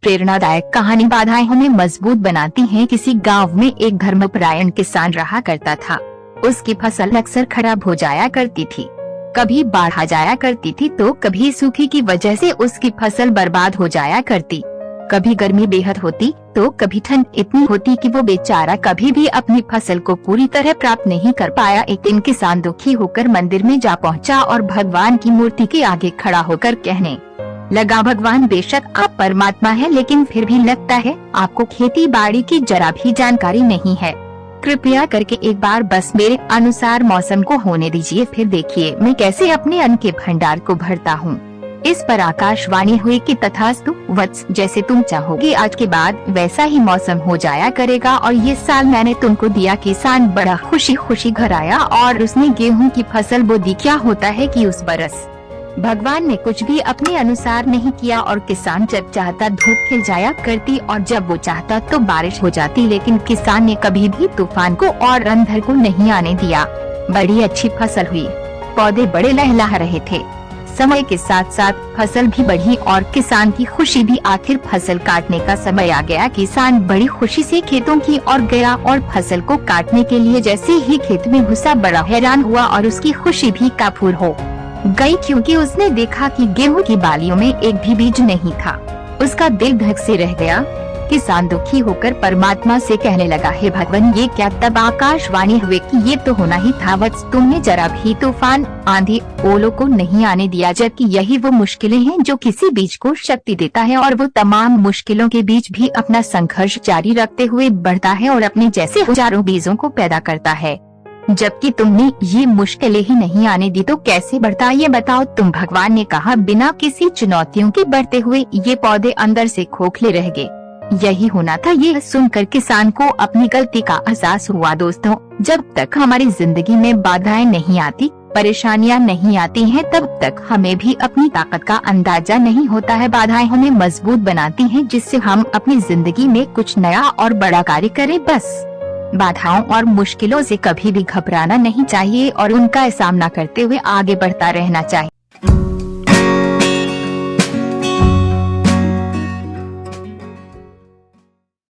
प्रेरणादायक कहानी। बाधाएं हमें मजबूत बनाती हैं। किसी गांव में एक धर्मपरायण किसान रहा करता था। उसकी फसल अक्सर खराब हो जाया करती थी। कभी बाढ़ आ जाया करती थी तो कभी सूखे की वजह से उसकी फसल बर्बाद हो जाया करती। कभी गर्मी बेहद होती तो कभी ठंड इतनी होती कि वो बेचारा कभी भी अपनी फसल को पूरी तरह प्राप्त नहीं कर पाया। एक दिन किसान दुखी होकर मंदिर में जा पहुंचा और भगवान की मूर्ति के आगे खड़ा होकर कहने लगा, भगवान, बेशक आप परमात्मा हैं, लेकिन फिर भी लगता है आपको खेती बाड़ी की जरा भी जानकारी नहीं है। कृपया करके एक बार बस मेरे अनुसार मौसम को होने दीजिए, फिर देखिए मैं कैसे अपने अन्न के भंडार को भरता हूँ। इस पर आकाशवाणी हुई कि तथास्तु वत्स, जैसे तुम चाहोगे आज के बाद वैसा ही मौसम हो जाया करेगा। और ये साल मैंने तुमको दिया। किसान बड़ा खुशी खुशी घर आया और उसने गेहूं की फसल बो दी। क्या होता है कि उस बरस भगवान ने कुछ भी अपने अनुसार नहीं किया और किसान जब चाहता धूप खिल जाया करती और जब वो चाहता तो बारिश हो जाती। लेकिन किसान ने कभी भी तूफान को और अंधड़ को नहीं आने दिया। बड़ी अच्छी फसल हुई, पौधे बड़े लहलहा रहे थे। समय के साथ साथ फसल भी बढ़ी और किसान की खुशी भी। आखिर फसल काटने का समय आ गया। किसान बड़ी खुशी से खेतों की ओर गया और फसल को काटने के लिए जैसे ही खेत में घुसा बड़ा हैरान हुआ और उसकी खुशी भी काफूर हो गई, क्योंकि उसने देखा कि गेहूं की बालियों में एक भी बीज नहीं था। उसका दिल धक से रह गया। किसान दुखी होकर परमात्मा से कहने लगा, हे भगवान, ये क्या? तब आकाशवाणी हुई कि ये तो होना ही था वत्स, तुमने जरा भी तूफान, आंधी, ओलों को नहीं आने दिया, जबकि यही वो मुश्किलें हैं जो किसी बीज को शक्ति देता है और वो तमाम मुश्किलों के बीच भी अपना संघर्ष जारी रखते हुए बढ़ता है और अपने जैसे हजारों बीजों को पैदा करता है। जबकि तुमने ये मुश्किलें ही नहीं आने दी तो कैसे बढ़ता, ये बताओ तुम। भगवान ने कहा, बिना किसी चुनौतियों के बढ़ते हुए ये पौधे अंदर से खोखले रह गए। यही होना था। ये सुनकर किसान को अपनी गलती का एहसास हुआ। दोस्तों, जब तक हमारी जिंदगी में बाधाएं नहीं आती, परेशानियां नहीं आती हैं, तब तक हमें भी अपनी ताकत का अंदाजा नहीं होता है। बाधाएं हमें मजबूत बनाती हैं, जिससे हम अपनी जिंदगी में कुछ नया और बड़ा कार्य करें। बस बाधाओं और मुश्किलों से कभी भी घबराना नहीं चाहिए और उनका सामना करते हुए आगे बढ़ता रहना चाहिए।